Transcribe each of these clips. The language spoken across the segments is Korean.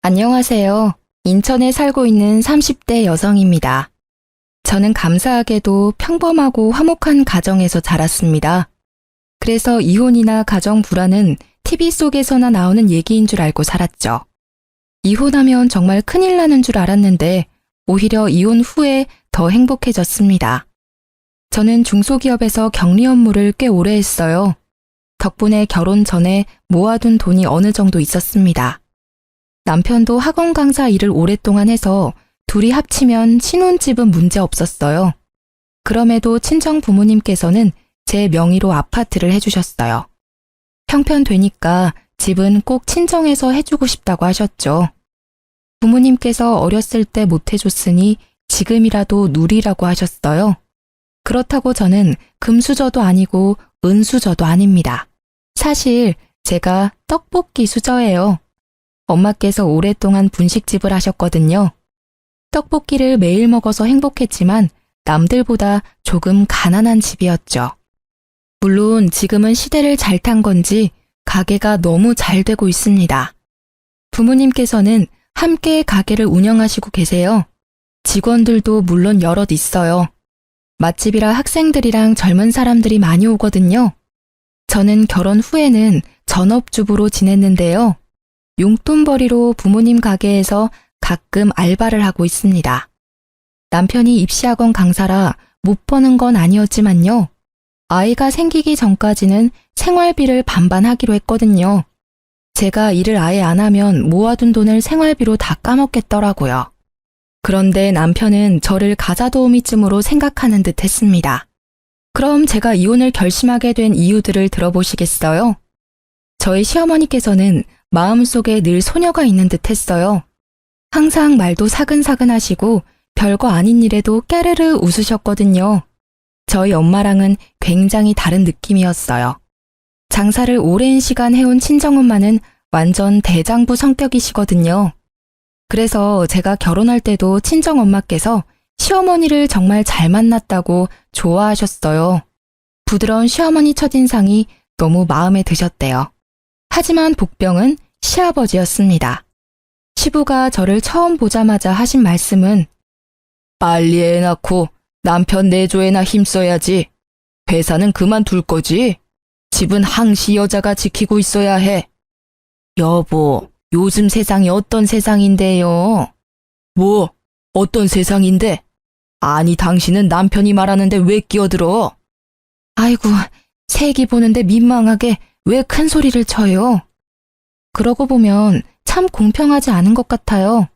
안녕하세요. 인천에 살고 있는 30대 여성입니다. 저는 감사하게도 평범하고 화목한 가정에서 자랐습니다. 그래서 이혼이나 가정 불화는 TV 속에서나 나오는 얘기인 줄 알고 살았죠. 이혼하면 정말 큰일 나는 줄 알았는데 오히려 이혼 후에 더 행복해졌습니다. 저는 중소기업에서 격리 업무를 꽤 오래 했어요. 덕분에 결혼 전에 모아둔 돈이 어느 정도 있었습니다. 남편도 학원 강사 일을 오랫동안 해서 둘이 합치면 신혼집은 문제 없었어요. 그럼에도 친정 부모님께서는 제 명의로 아파트를 해주셨어요. 형편되니까 집은 꼭 친정에서 해주고 싶다고 하셨죠. 부모님께서 어렸을 때 못 해줬으니 지금이라도 누리라고 하셨어요. 그렇다고 저는 금수저도 아니고 은수저도 아닙니다. 사실 제가 떡볶이 수저예요. 엄마께서 오랫동안 분식집을 하셨거든요. 떡볶이를 매일 먹어서 행복했지만 남들보다 조금 가난한 집이었죠. 물론 지금은 시대를 잘 탄 건지 가게가 너무 잘 되고 있습니다. 부모님께서는 함께 가게를 운영하시고 계세요. 직원들도 물론 여럿 있어요. 맛집이라 학생들이랑 젊은 사람들이 많이 오거든요. 저는 결혼 후에는 전업주부로 지냈는데요. 용돈벌이로 부모님 가게에서 가끔 알바를 하고 있습니다. 남편이 입시학원 강사라 못 버는 건 아니었지만요. 아이가 생기기 전까지는 생활비를 반반 하기로 했거든요. 제가 일을 아예 안 하면 모아둔 돈을 생활비로 다 까먹겠더라고요. 그런데 남편은 저를 가자도우미쯤으로 생각하는 듯 했습니다. 그럼 제가 이혼을 결심하게 된 이유들을 들어보시겠어요? 저희 시어머니께서는 마음속에 늘 소녀가 있는 듯 했어요. 항상 말도 사근사근 하시고 별거 아닌 일에도 깨르르 웃으셨거든요. 저희 엄마랑은 굉장히 다른 느낌이었어요. 장사를 오랜 시간 해온 친정엄마는 완전 대장부 성격이시거든요. 그래서 제가 결혼할 때도 친정엄마께서 시어머니를 정말 잘 만났다고 좋아하셨어요. 부드러운 시어머니 첫인상이 너무 마음에 드셨대요. 하지만 복병은 시아버지였습니다. 시부가 저를 처음 보자마자 하신 말씀은 빨리 애 낳고 남편 내조에나 힘써야지. 회사는 그만둘 거지. 집은 항시 여자가 지키고 있어야 해. 여보, 요즘 세상이 어떤 세상인데요? 뭐, 어떤 세상인데? 아니, 당신은 남편이 말하는데 왜 끼어들어? 아이고, 새끼 보는데 민망하게 왜 큰 소리를 쳐요? 그러고 보면 참 공평하지 않은 것 같아요.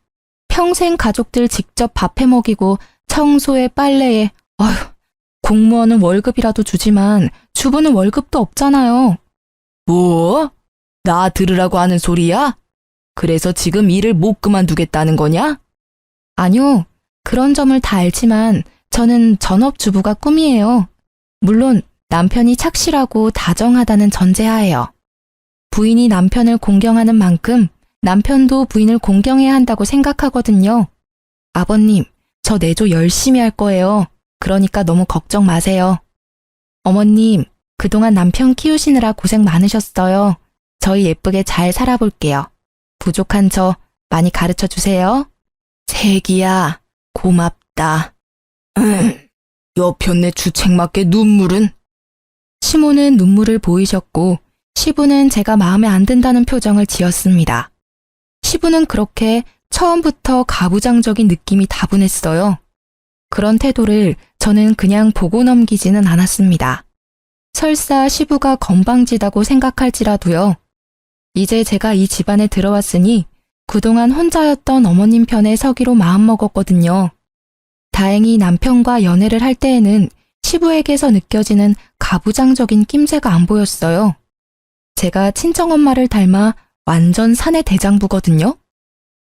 평생 가족들 직접 밥해 먹이고 청소에 빨래에, 어휴, 공무원은 월급이라도 주지만 주부는 월급도 없잖아요. 뭐? 나 들으라고 하는 소리야? 그래서 지금 일을 못 그만두겠다는 거냐? 아니요. 그런 점을 다 알지만 저는 전업주부가 꿈이에요. 물론 남편이 착실하고 다정하다는 전제하에요. 부인이 남편을 공경하는 만큼 남편도 부인을 공경해야 한다고 생각하거든요. 아버님, 저 내조 열심히 할 거예요. 그러니까 너무 걱정 마세요. 어머님, 그동안 남편 키우시느라 고생 많으셨어요. 저희 예쁘게 잘 살아볼게요. 부족한 저 많이 가르쳐 주세요. 새기야, 고맙다. 여편네 주책맞게 눈물은? 시모는 눈물을 보이셨고 시부는 제가 마음에 안 든다는 표정을 지었습니다. 시부는 그렇게 처음부터 가부장적인 느낌이 다분했어요. 그런 태도를 저는 그냥 보고 넘기지는 않았습니다. 설사 시부가 건방지다고 생각할지라도요. 이제 제가 이 집안에 들어왔으니 그동안 혼자였던 어머님 편에 서기로 마음먹었거든요. 다행히 남편과 연애를 할 때에는 시부에게서 느껴지는 가부장적인 낌새가 안 보였어요. 제가 친정엄마를 닮아 완전 사내 대장부거든요.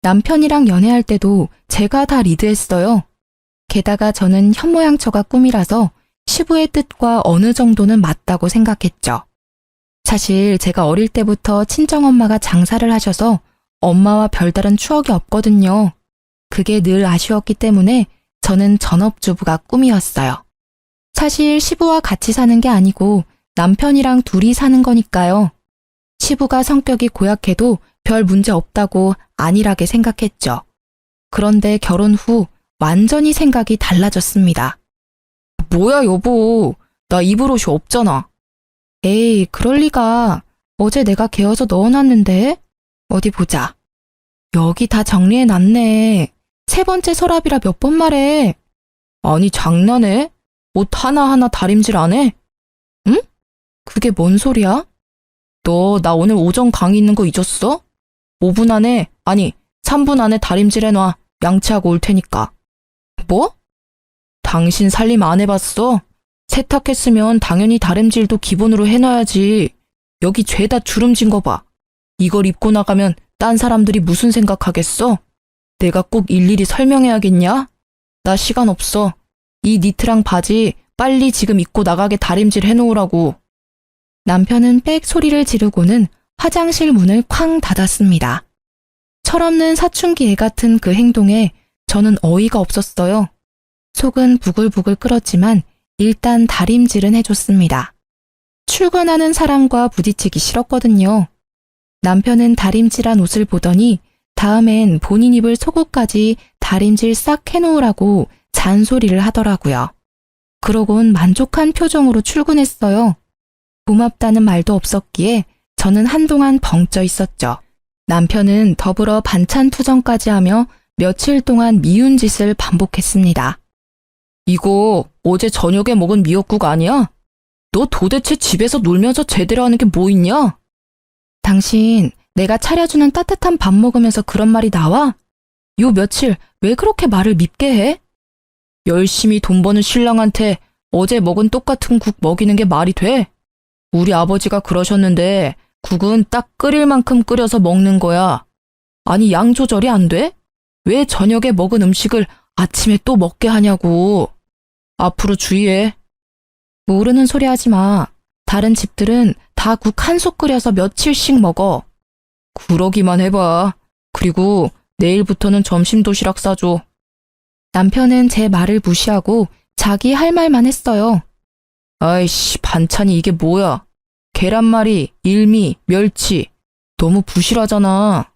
남편이랑 연애할 때도 제가 다 리드했어요. 게다가 저는 현모양처가 꿈이라서 시부의 뜻과 어느 정도는 맞다고 생각했죠. 사실 제가 어릴 때부터 친정엄마가 장사를 하셔서 엄마와 별다른 추억이 없거든요. 그게 늘 아쉬웠기 때문에 저는 전업주부가 꿈이었어요. 사실 시부와 같이 사는 게 아니고 남편이랑 둘이 사는 거니까요. 시부가 성격이 고약해도 별 문제 없다고 안일하게 생각했죠. 그런데 결혼 후 완전히 생각이 달라졌습니다. 뭐야 여보, 나 입을 옷이 없잖아. 에이, 그럴 리가. 어제 내가 개어서 넣어놨는데. 어디 보자. 여기 다 정리해놨네. 세 번째 서랍이라 몇 번 말해. 아니 장난해? 옷 하나하나 다림질 안 해? 응? 그게 뭔 소리야? 너 나 오늘 오전 강의 있는 거 잊었어? 5분 안에, 아니 3분 안에 다림질 해놔. 양치하고 올 테니까. 뭐? 당신 살림 안 해봤어? 세탁했으면 당연히 다림질도 기본으로 해놔야지. 여기 죄다 주름진 거 봐. 이걸 입고 나가면 딴 사람들이 무슨 생각하겠어? 내가 꼭 일일이 설명해야겠냐? 나 시간 없어. 이 니트랑 바지 빨리 지금 입고 나가게 다림질 해놓으라고. 남편은 빽 소리를 지르고는 화장실 문을 쾅 닫았습니다. 철없는 사춘기 애 같은 그 행동에 저는 어이가 없었어요. 속은 부글부글 끓었지만 일단 다림질은 해줬습니다. 출근하는 사람과 부딪히기 싫었거든요. 남편은 다림질한 옷을 보더니 다음엔 본인 입을 속옷까지 다림질 싹 해놓으라고 잔소리를 하더라고요. 그러곤 만족한 표정으로 출근했어요. 고맙다는 말도 없었기에 저는 한동안 벙쪄 있었죠. 남편은 더불어 반찬 투정까지 하며 며칠 동안 미운 짓을 반복했습니다. 이거 어제 저녁에 먹은 미역국 아니야? 너 도대체 집에서 놀면서 제대로 하는 게 뭐 있냐? 당신 내가 차려주는 따뜻한 밥 먹으면서 그런 말이 나와? 요 며칠 왜 그렇게 말을 밉게 해? 열심히 돈 버는 신랑한테 어제 먹은 똑같은 국 먹이는 게 말이 돼? 우리 아버지가 그러셨는데 국은 딱 끓일 만큼 끓여서 먹는 거야. 아니 양 조절이 안 돼? 왜 저녁에 먹은 음식을 아침에 또 먹게 하냐고. 앞으로 주의해. 모르는 소리 하지 마. 다른 집들은 다 국 한 솥 끓여서 며칠씩 먹어. 그러기만 해봐. 그리고 내일부터는 점심 도시락 싸줘. 남편은 제 말을 무시하고 자기 할 말만 했어요. 아이씨, 반찬이 이게 뭐야? 계란말이, 일미, 멸치. 너무 부실하잖아.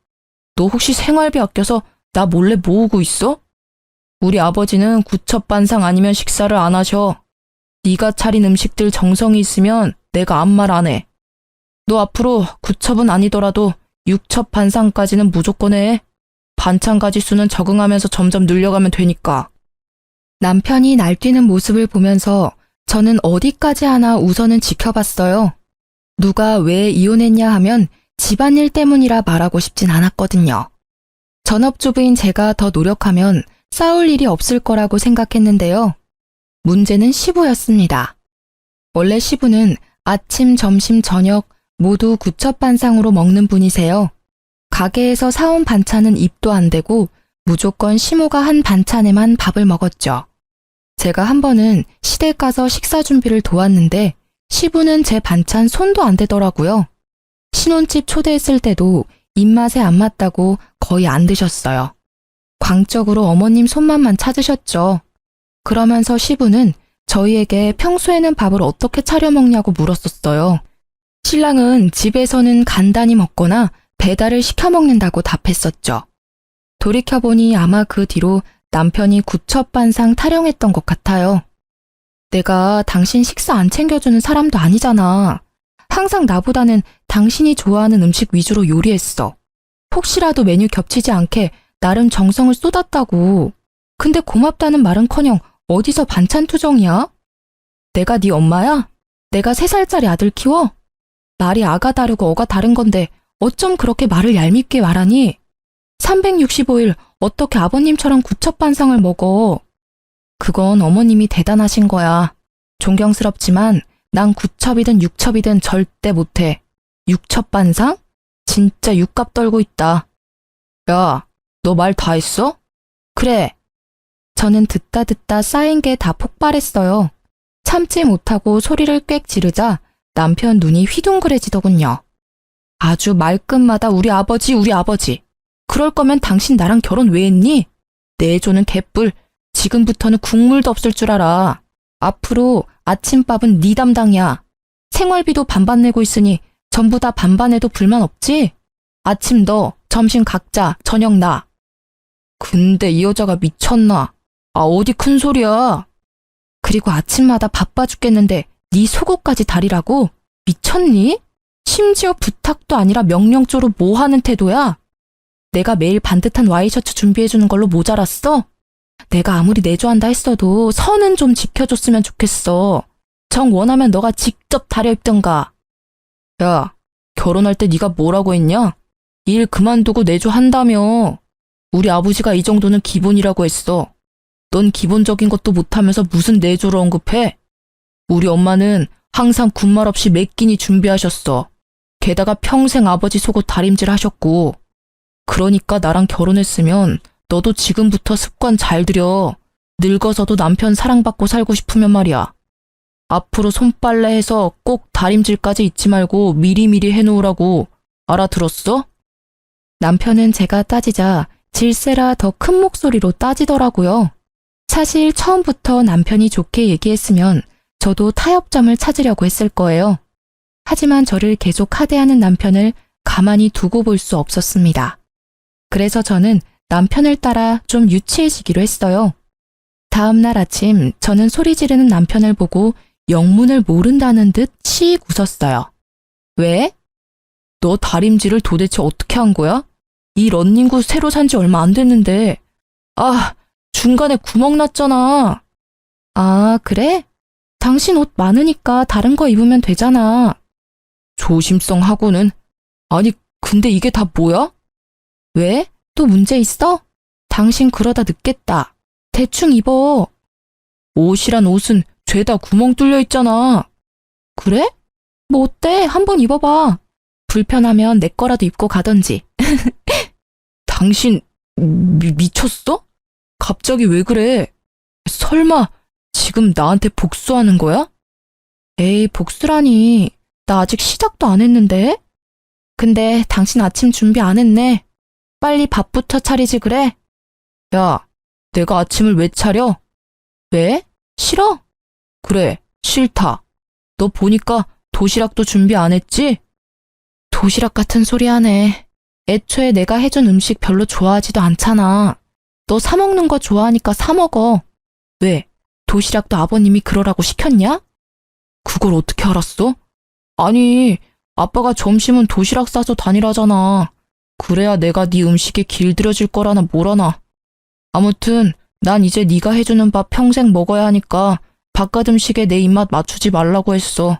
너 혹시 생활비 아껴서 나 몰래 모으고 있어? 우리 아버지는 구첩반상 아니면 식사를 안 하셔. 네가 차린 음식들 정성이 있으면 내가 아무 말 안 해. 너 앞으로 구첩은 아니더라도 육첩 반상까지는 무조건 해. 반찬 가지수는 적응하면서 점점 늘려가면 되니까. 남편이 날뛰는 모습을 보면서 저는 어디까지 하나 우선은 지켜봤어요. 누가 왜 이혼했냐 하면 집안일 때문이라 말하고 싶진 않았거든요. 전업주부인 제가 더 노력하면 싸울 일이 없을 거라고 생각했는데요. 문제는 시부였습니다. 원래 시부는 아침, 점심, 저녁 모두 구첩반상으로 먹는 분이세요. 가게에서 사온 반찬은 입도 안 대고 무조건 시모가 한 반찬에만 밥을 먹었죠. 제가 한 번은 시댁 가서 식사 준비를 도왔는데 시부는 제 반찬 손도 안 대더라고요. 신혼집 초대했을 때도 입맛에 안 맞다고 거의 안 드셨어요. 광적으로 어머님 손맛만 찾으셨죠. 그러면서 시부는 저희에게 평소에는 밥을 어떻게 차려 먹냐고 물었었어요. 신랑은 집에서는 간단히 먹거나 배달을 시켜 먹는다고 답했었죠. 돌이켜보니 아마 그 뒤로 남편이 구첩반상 타령했던 것 같아요. 내가 당신 식사 안 챙겨주는 사람도 아니잖아. 항상 나보다는 당신이 좋아하는 음식 위주로 요리했어. 혹시라도 메뉴 겹치지 않게 나름 정성을 쏟았다고. 근데 고맙다는 말은커녕 어디서 반찬 투정이야? 내가 네 엄마야? 내가 3살짜리 아들 키워? 말이 아가 다르고 어가 다른 건데 어쩜 그렇게 말을 얄밉게 말하니? 365일 어떻게 아버님처럼 구첩반상을 먹어? 그건 어머님이 대단하신 거야. 존경스럽지만 난 구첩이든 육첩이든 절대 못해. 육첩반상? 진짜 육갑 떨고 있다. 야, 너 말 다 했어? 그래. 저는 듣다 쌓인 게 다 폭발했어요. 참지 못하고 소리를 꽥 지르자 남편 눈이 휘둥그레지더군요. 아주 말끝마다 우리 아버지. 그럴 거면 당신 나랑 결혼 왜 했니? 내조는 개뿔. 지금부터는 국물도 없을 줄 알아. 앞으로 아침밥은 네 담당이야. 생활비도 반반 내고 있으니 전부 다 반반해도 불만 없지? 아침 너, 점심 각자, 저녁 나. 근데 이 여자가 미쳤나? 아, 어디 큰 소리야. 그리고 아침마다 바빠 죽겠는데 네 속옷까지 다리라고? 미쳤니? 심지어 부탁도 아니라 명령조로 뭐 하는 태도야? 내가 매일 반듯한 와이셔츠 준비해주는 걸로 모자랐어? 내가 아무리 내조한다 했어도 선은 좀 지켜줬으면 좋겠어. 정 원하면 너가 직접 다려 입던가. 야, 결혼할 때 네가 뭐라고 했냐? 일 그만두고 내조한다며. 우리 아버지가 이 정도는 기본이라고 했어. 넌 기본적인 것도 못하면서 무슨 내조를 언급해? 우리 엄마는 항상 군말 없이 몇 끼니 준비하셨어. 게다가 평생 아버지 속옷 다림질 하셨고. 그러니까 나랑 결혼했으면 너도 지금부터 습관 잘 들여. 늙어서도 남편 사랑받고 살고 싶으면 말이야. 앞으로 손빨래 해서 꼭 다림질까지 잊지 말고 미리미리 해놓으라고. 알아들었어? 남편은 제가 따지자 질세라 더 큰 목소리로 따지더라고요. 사실 처음부터 남편이 좋게 얘기했으면 저도 타협점을 찾으려고 했을 거예요. 하지만 저를 계속 하대하는 남편을 가만히 두고 볼 수 없었습니다. 그래서 저는 남편을 따라 좀 유치해지기로 했어요. 다음 날 아침 저는 소리 지르는 남편을 보고 영문을 모른다는 듯 씩 웃었어요. 왜? 너 다림질을 도대체 어떻게 한 거야? 이 런닝구 새로 산 지 얼마 안 됐는데. 아, 중간에 구멍 났잖아. 아, 그래? 당신 옷 많으니까 다른 거 입으면 되잖아. 조심성 하고는. 아니, 근데 이게 다 뭐야? 왜? 또 문제 있어? 당신 그러다 늦겠다. 대충 입어. 옷이란 옷은 죄다 구멍 뚫려 있잖아. 그래? 뭐 어때? 한번 입어봐. 불편하면 내 거라도 입고 가던지. 당신 미쳤어? 갑자기 왜 그래? 설마 지금 나한테 복수하는 거야? 에이, 복수라니. 나 아직 시작도 안 했는데? 근데 당신 아침 준비 안 했네. 빨리 밥부터 차리지 그래? 야, 내가 아침을 왜 차려? 왜? 싫어? 그래, 싫다. 너 보니까 도시락도 준비 안 했지? 도시락 같은 소리 하네. 애초에 내가 해준 음식 별로 좋아하지도 않잖아. 너 사 먹는 거 좋아하니까 사 먹어. 왜? 도시락도 아버님이 그러라고 시켰냐? 그걸 어떻게 알았어? 아니, 아빠가 점심은 도시락 싸서 다니라잖아. 그래야 내가 네 음식에 길들여질 거라나 뭐라나. 아무튼 난 이제 네가 해주는 밥 평생 먹어야 하니까 바깥 음식에 내 입맛 맞추지 말라고 했어.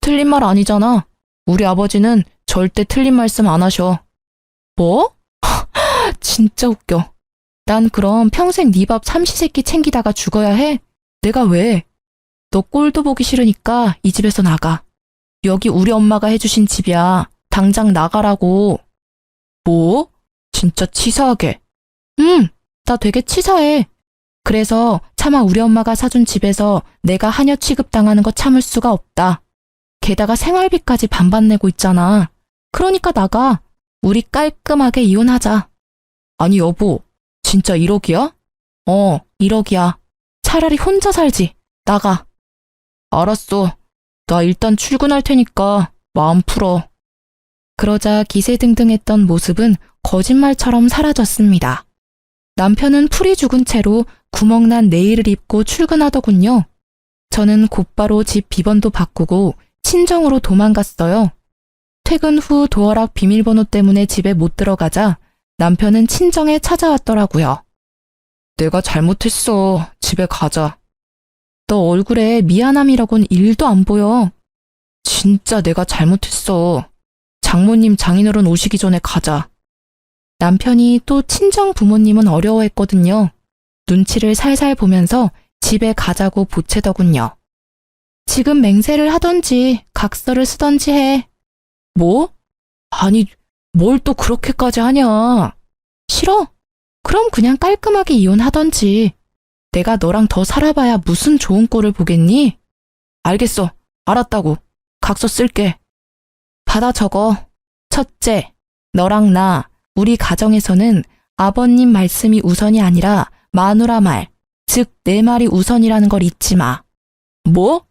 틀린 말 아니잖아. 우리 아버지는 절대 틀린 말씀 안 하셔. 뭐? 진짜 웃겨. 난 그럼 평생 네 밥 삼시세끼 챙기다가 죽어야 해? 내가 왜? 너 꼴도 보기 싫으니까 이 집에서 나가. 여기 우리 엄마가 해주신 집이야. 당장 나가라고. 뭐? 진짜 치사하게. 나 되게 치사해. 그래서 차마 우리 엄마가 사준 집에서 내가 하녀 취급당하는 거 참을 수가 없다. 게다가 생활비까지 반반 내고 있잖아. 그러니까 나가. 우리 깔끔하게 이혼하자. 아니 여보, 진짜 1억이야? 1억이야. 차라리 혼자 살지. 나가. 알았어. 나 일단 출근할 테니까 마음 풀어. 그러자 기세등등했던 모습은 거짓말처럼 사라졌습니다. 남편은 풀이 죽은 채로 구멍난 내일을 입고 출근하더군요. 저는 곧바로 집 비번도 바꾸고 친정으로 도망갔어요. 퇴근 후 도어락 비밀번호 때문에 집에 못 들어가자 남편은 친정에 찾아왔더라고요. 내가 잘못했어. 집에 가자. 너 얼굴에 미안함이라곤 1도 안 보여. 진짜 내가 잘못했어. 장모님 장인어른 오시기 전에 가자. 남편이 또 친정 부모님은 어려워했거든요. 눈치를 살살 보면서 집에 가자고 보채더군요. 지금 맹세를 하던지 각서를 쓰던지 해. 뭐? 아니, 뭘 또 그렇게까지 하냐. 싫어? 그럼 그냥 깔끔하게 이혼하던지. 내가 너랑 더 살아봐야 무슨 좋은 꼴을 보겠니? 알겠어. 알았다고. 각서 쓸게. 받아 적어. 첫째, 너랑 나, 우리 가정에서는 아버님 말씀이 우선이 아니라 마누라 말, 즉 내 말이 우선이라는 걸 잊지 마. 뭐?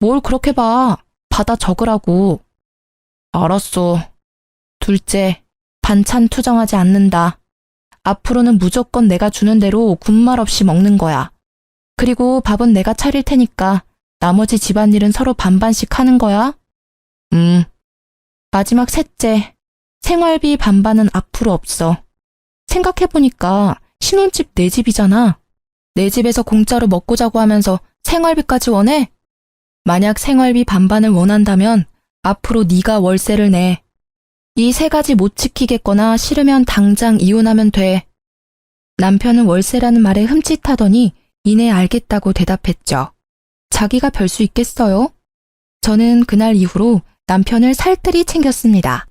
뭘 그렇게 봐. 받아 적으라고. 알았어. 둘째, 반찬 투정하지 않는다. 앞으로는 무조건 내가 주는 대로 군말 없이 먹는 거야. 그리고 밥은 내가 차릴 테니까 나머지 집안일은 서로 반반씩 하는 거야. 마지막 셋째, 생활비 반반은 앞으로 없어. 생각해보니까 신혼집 내 집이잖아. 내 집에서 공짜로 먹고 자고 하면서 생활비까지 원해? 만약 생활비 반반을 원한다면 앞으로 네가 월세를 내. 이 세 가지 못 지키겠거나 싫으면 당장 이혼하면 돼. 남편은 월세라는 말에 흠칫하더니 이내 알겠다고 대답했죠. 자기가 별 수 있겠어요? 저는 그날 이후로 남편을 살뜰히 챙겼습니다.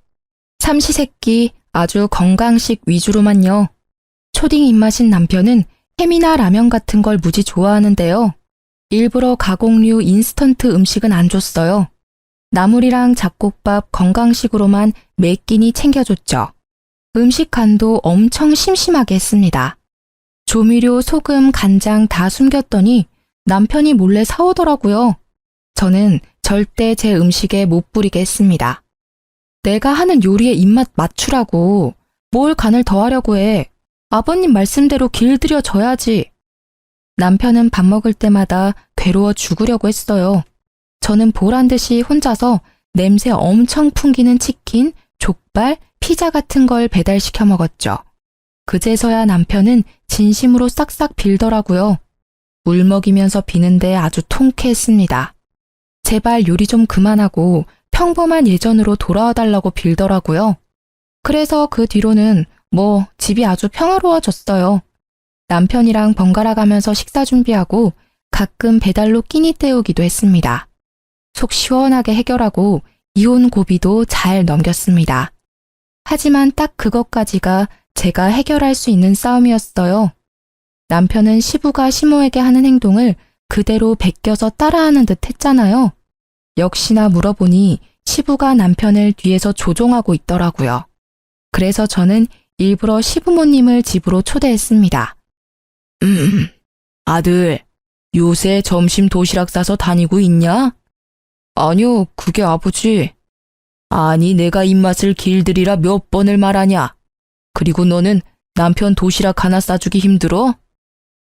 삼시세끼 아주 건강식 위주로만요. 초딩 입맛인 남편은 햄이나 라면 같은 걸 무지 좋아하는데요. 일부러 가공류 인스턴트 음식은 안 줬어요. 나물이랑 잡곡밥 건강식으로만 매 끼니 챙겨줬죠. 음식 간도 엄청 심심하게 했습니다. 조미료, 소금, 간장 다 숨겼더니 남편이 몰래 사오더라고요. 저는 절대 제 음식에 못 부리게 했습니다. 내가 하는 요리에 입맛 맞추라고 뭘 간을 더하려고 해. 아버님 말씀대로 길들여 줘야지. 남편은 밥 먹을 때마다 괴로워 죽으려고 했어요. 저는 보란듯이 혼자서 냄새 엄청 풍기는 치킨, 족발, 피자 같은 걸 배달시켜 먹었죠. 그제서야 남편은 진심으로 싹싹 빌더라고요. 물 먹이면서 비는데 아주 통쾌했습니다. 제발 요리 좀 그만하고 평범한 예전으로 돌아와 달라고 빌더라고요. 그래서 그 뒤로는 집이 아주 평화로워졌어요. 남편이랑 번갈아 가면서 식사 준비하고 가끔 배달로 끼니 때우기도 했습니다. 속 시원하게 해결하고 이혼 고비도 잘 넘겼습니다. 하지만 딱 그것까지가 제가 해결할 수 있는 싸움이었어요. 남편은 시부가 시모에게 하는 행동을 그대로 베껴서 따라하는 듯 했잖아요. 역시나 물어보니 시부가 남편을 뒤에서 조종하고 있더라고요. 그래서 저는 일부러 시부모님을 집으로 초대했습니다. 아들, 요새 점심 도시락 싸서 다니고 있냐? 아니요, 그게 아버지. 아니, 내가 입맛을 길들이라 몇 번을 말하냐? 그리고 너는 남편 도시락 하나 싸주기 힘들어?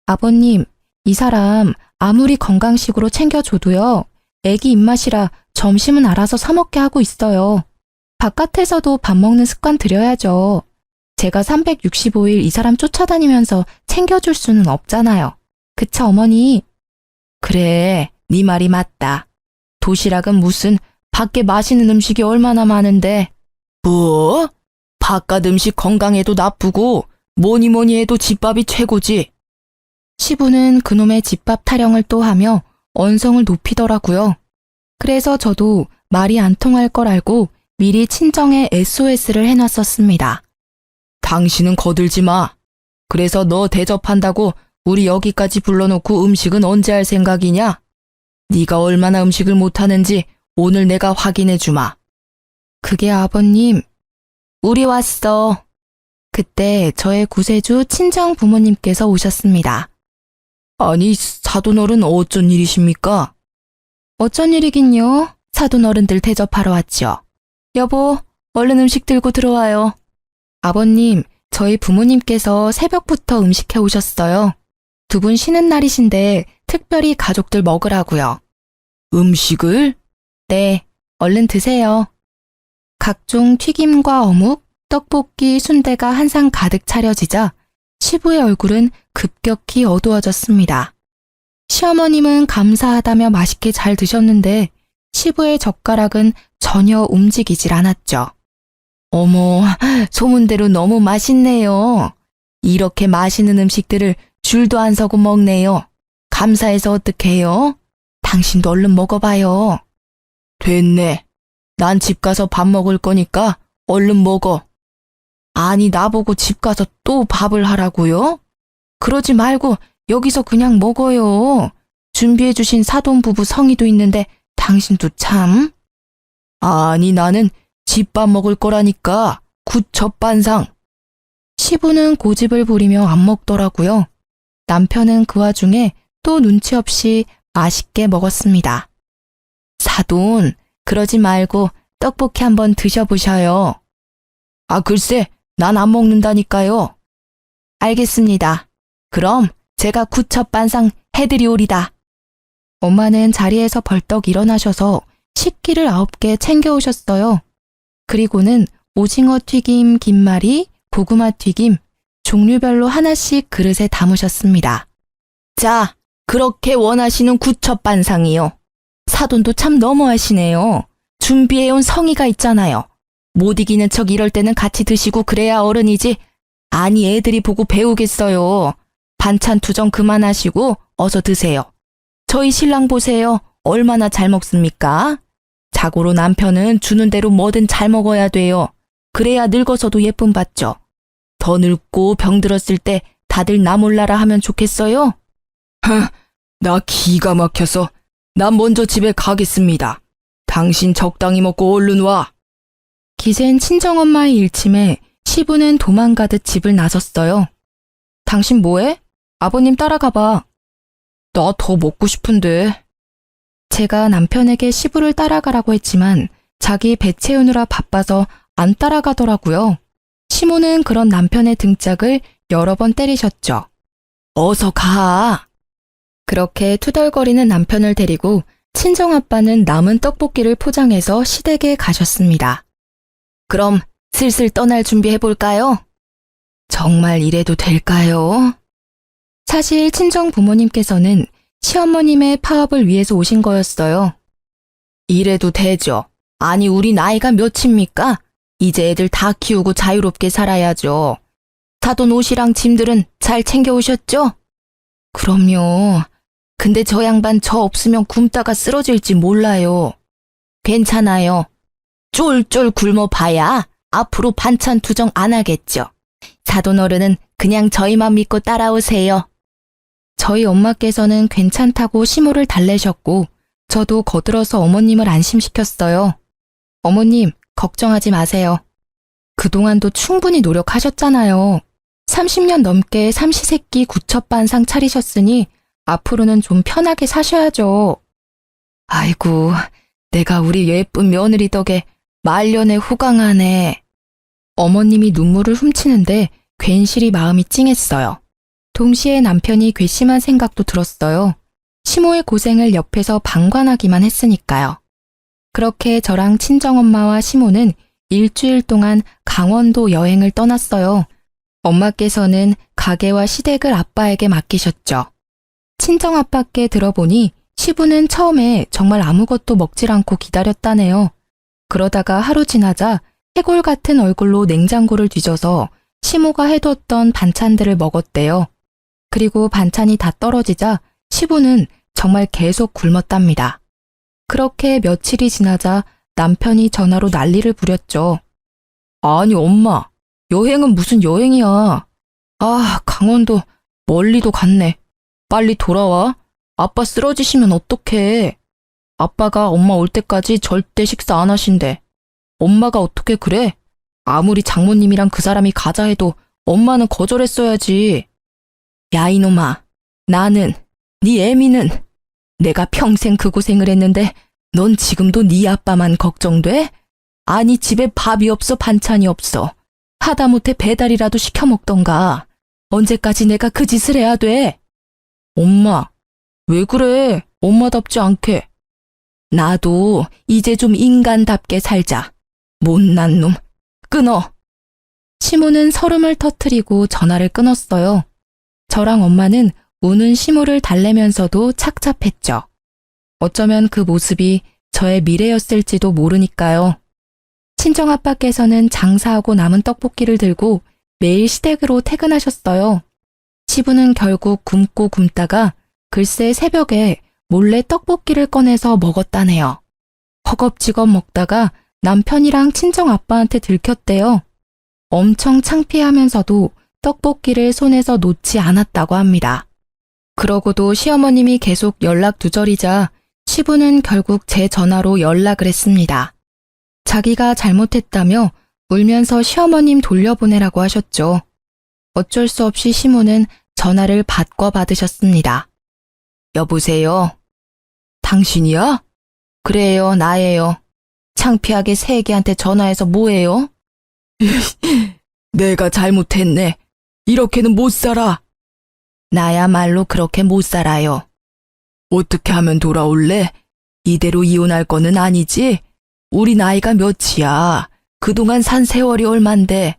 아버님, 이 사람 아무리 건강식으로 챙겨줘도요. 애기 입맛이라 점심은 알아서 사 먹게 하고 있어요. 바깥에서도 밥 먹는 습관 들여야죠. 제가 365일 이 사람 쫓아다니면서 챙겨줄 수는 없잖아요. 그쵸, 어머니? 그래, 네 말이 맞다. 도시락은 무슨 밖에 맛있는 음식이 얼마나 많은데. 뭐? 바깥 음식 건강에도 나쁘고 뭐니 해도 집밥이 최고지. 시부는 그놈의 집밥 타령을 또 하며 언성을 높이더라고요. 그래서 저도 말이 안 통할 걸 알고 미리 친정에 SOS를 해놨었습니다. 당신은 거들지 마. 그래서 너 대접한다고 우리 여기까지 불러놓고 음식은 언제 할 생각이냐? 네가 얼마나 음식을 못하는지 오늘 내가 확인해 주마. 그게 아버님, 우리 왔어. 그때 저의 구세주 친정 부모님께서 오셨습니다. 아니, 사돈어른 어쩐 일이십니까? 어쩐 일이긴요. 사돈어른들 대접하러 왔죠. 여보, 얼른 음식 들고 들어와요. 아버님, 저희 부모님께서 새벽부터 음식해 오셨어요. 두 분 쉬는 날이신데 특별히 가족들 먹으라고요. 음식을? 네, 얼른 드세요. 각종 튀김과 어묵, 떡볶이, 순대가 한 상 가득 차려지자 시부의 얼굴은 급격히 어두워졌습니다. 시어머님은 감사하다며 맛있게 잘 드셨는데 시부의 젓가락은 전혀 움직이질 않았죠. 어머, 소문대로 너무 맛있네요. 이렇게 맛있는 음식들을 줄도 안 서고 먹네요. 감사해서 어떡해요? 당신도 얼른 먹어봐요. 됐네. 난 집 가서 밥 먹을 거니까 얼른 먹어. 아니, 나보고 집 가서 또 밥을 하라고요? 그러지 말고 여기서 그냥 먹어요. 준비해주신 사돈부부 성의도 있는데 당신도 참. 아니, 나는 집밥 먹을 거라니까. 굿젓반상. 시부는 고집을 부리며 안 먹더라고요. 남편은 그 와중에 또 눈치 없이 맛있게 먹었습니다. 사돈, 그러지 말고 떡볶이 한번 드셔보셔요. 글쎄, 난 안 먹는다니까요. 알겠습니다. 그럼 제가 구첩반상 해드리오리다. 엄마는 자리에서 벌떡 일어나셔서 식기를 9개 챙겨오셨어요. 그리고는 오징어 튀김, 김말이, 고구마 튀김, 종류별로 하나씩 그릇에 담으셨습니다. 자, 그렇게 원하시는 구첩반상이요. 사돈도 참 너무하시네요. 준비해온 성의가 있잖아요. 못 이기는 척 이럴 때는 같이 드시고 그래야 어른이지. 아니 애들이 보고 배우겠어요. 반찬 투정 그만하시고 어서 드세요. 저희 신랑 보세요. 얼마나 잘 먹습니까? 자고로 남편은 주는 대로 뭐든 잘 먹어야 돼요. 그래야 늙어서도 예쁨 받죠. 더 늙고 병들었을 때 다들 나 몰라라 하면 좋겠어요? 나 기가 막혀서 난 먼저 집에 가겠습니다. 당신 적당히 먹고 얼른 와. 기센 친정엄마의 일침에 시부는 도망가듯 집을 나섰어요. 당신 뭐해? 아버님 따라가봐. 나 더 먹고 싶은데. 제가 남편에게 시부를 따라가라고 했지만 자기 배 채우느라 바빠서 안 따라가더라고요. 시모는 그런 남편의 등짝을 여러 번 때리셨죠. 어서 가. 그렇게 투덜거리는 남편을 데리고 친정아빠는 남은 떡볶이를 포장해서 시댁에 가셨습니다. 그럼 슬슬 떠날 준비해볼까요? 정말 이래도 될까요? 사실 친정 부모님께서는 시어머님의 파업을 위해서 오신 거였어요. 이래도 되죠. 아니 우리 나이가 몇입니까? 이제 애들 다 키우고 자유롭게 살아야죠. 사돈 옷이랑 짐들은 잘 챙겨오셨죠? 그럼요. 근데 저 양반 저 없으면 굶다가 쓰러질지 몰라요. 괜찮아요. 쫄쫄 굶어봐야 앞으로 반찬 투정 안 하겠죠. 사돈 어른은 그냥 저희만 믿고 따라오세요. 저희 엄마께서는 괜찮다고 시모를 달래셨고 저도 거들어서 어머님을 안심시켰어요. 어머님, 걱정하지 마세요. 그동안도 충분히 노력하셨잖아요. 30년 넘게 삼시세끼 구첩반상 차리셨으니 앞으로는 좀 편하게 사셔야죠. 아이고, 내가 우리 예쁜 며느리 덕에 말년에 호강하네. 어머님이 눈물을 훔치는데 괜시리 마음이 찡했어요. 동시에 남편이 괘씸한 생각도 들었어요. 시모의 고생을 옆에서 방관하기만 했으니까요. 그렇게 저랑 친정엄마와 시모는 일주일 동안 강원도 여행을 떠났어요. 엄마께서는 가게와 시댁을 아빠에게 맡기셨죠. 친정아빠께 들어보니 시부는 처음에 정말 아무것도 먹질 않고 기다렸다네요. 그러다가 하루 지나자 해골 같은 얼굴로 냉장고를 뒤져서 시모가 해뒀던 반찬들을 먹었대요. 그리고 반찬이 다 떨어지자 시부는 정말 계속 굶었답니다. 그렇게 며칠이 지나자 남편이 전화로 난리를 부렸죠. 아니 엄마, 여행은 무슨 여행이야. 강원도 멀리도 갔네. 빨리 돌아와. 아빠 쓰러지시면 어떡해. 아빠가 엄마 올 때까지 절대 식사 안 하신대. 엄마가 어떻게 그래? 아무리 장모님이랑 그 사람이 가자 해도 엄마는 거절했어야지. 야 이놈아, 나는, 네 애미는 내가 평생 그 고생을 했는데 넌 지금도 네 아빠만 걱정돼? 아니 집에 밥이 없어 반찬이 없어. 하다못해 배달이라도 시켜 먹던가. 언제까지 내가 그 짓을 해야 돼? 엄마, 왜 그래? 엄마답지 않게. 나도 이제 좀 인간답게 살자. 못난 놈, 끊어. 시모는 설움을 터뜨리고 전화를 끊었어요. 저랑 엄마는 우는 시모를 달래면서도 착잡했죠. 어쩌면 그 모습이 저의 미래였을지도 모르니까요. 친정아빠께서는 장사하고 남은 떡볶이를 들고 매일 시댁으로 퇴근하셨어요. 시부는 결국 굶고 굶다가 글쎄 새벽에 몰래 떡볶이를 꺼내서 먹었다네요. 허겁지겁 먹다가 남편이랑 친정아빠한테 들켰대요. 엄청 창피하면서도 떡볶이를 손에서 놓지 않았다고 합니다. 그러고도 시어머님이 계속 연락 두절이자 시부는 결국 제 전화로 연락을 했습니다. 자기가 잘못했다며 울면서 시어머님 돌려보내라고 하셨죠. 어쩔 수 없이 시모는 전화를 바꿔 받으셨습니다. 여보세요? 당신이야? 그래요, 나예요. 창피하게 새애기한테 전화해서 뭐해요? 내가 잘못했네. 이렇게는 못 살아. 나야말로 그렇게 못 살아요. 어떻게 하면 돌아올래? 이대로 이혼할 거는 아니지? 우리 나이가 몇이야? 그동안 산 세월이 얼만데.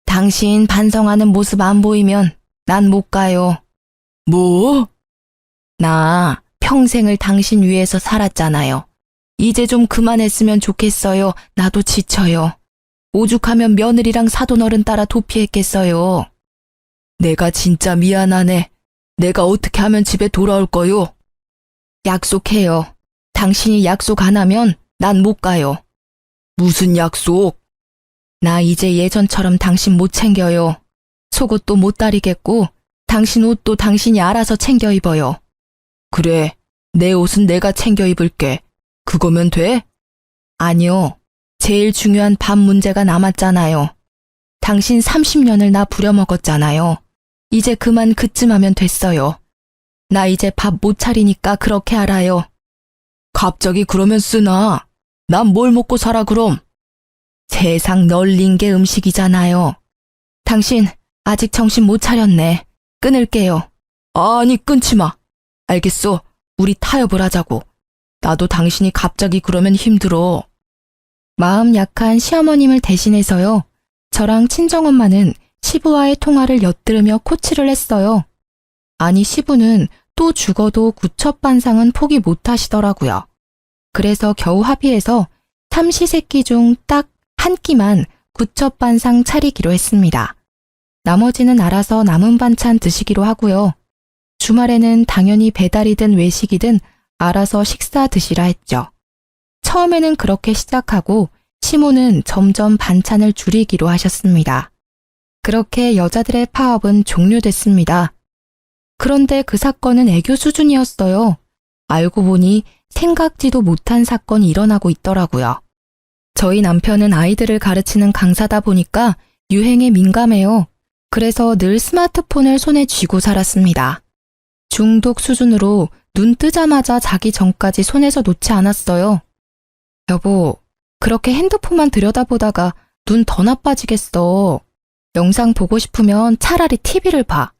당신 반성하는 모습 안 보이면 난 못 가요. 뭐? 나 평생을 당신 위해서 살았잖아요. 이제 좀 그만했으면 좋겠어요. 나도 지쳐요. 오죽하면 며느리랑 사돈어른 따라 도피했겠어요. 내가 진짜 미안하네. 내가 어떻게 하면 집에 돌아올 거요? 약속해요. 당신이 약속 안 하면 난 못 가요. 무슨 약속? 나 이제 예전처럼 당신 못 챙겨요. 속옷도 못 다리겠고 당신 옷도 당신이 알아서 챙겨 입어요. 그래, 내 옷은 내가 챙겨 입을게. 그거면 돼? 아니요. 제일 중요한 밥 문제가 남았잖아요. 당신 30년을 나 부려먹었잖아요. 이제 그만 그쯤하면 됐어요. 나 이제 밥 못 차리니까 그렇게 알아요. 갑자기 그러면 쓰나? 난 뭘 먹고 살아 그럼? 세상 널린 게 음식이잖아요. 당신 아직 정신 못 차렸네. 끊을게요. 아니 끊지 마. 알겠어. 우리 타협을 하자고. 나도 당신이 갑자기 그러면 힘들어. 마음 약한 시어머님을 대신해서요. 저랑 친정엄마는 시부와의 통화를 엿들으며 코치를 했어요. 아니 시부는 또 죽어도 구첩반상은 포기 못 하시더라고요. 그래서 겨우 합의해서 삼시세끼 중 딱 한 끼만 구첩반상 차리기로 했습니다. 나머지는 알아서 남은 반찬 드시기로 하고요. 주말에는 당연히 배달이든 외식이든 알아서 식사 드시라 했죠. 처음에는 그렇게 시작하고 시모는 점점 반찬을 줄이기로 하셨습니다. 그렇게 여자들의 파업은 종료됐습니다. 그런데 그 사건은 애교 수준이었어요. 알고 보니 생각지도 못한 사건이 일어나고 있더라고요. 저희 남편은 아이들을 가르치는 강사다 보니까 유행에 민감해요. 그래서 늘 스마트폰을 손에 쥐고 살았습니다. 중독 수준으로 눈 뜨자마자 자기 전까지 손에서 놓지 않았어요. 여보, 그렇게 핸드폰만 들여다보다가 눈 더 나빠지겠어. 영상 보고 싶으면 차라리 TV를 봐.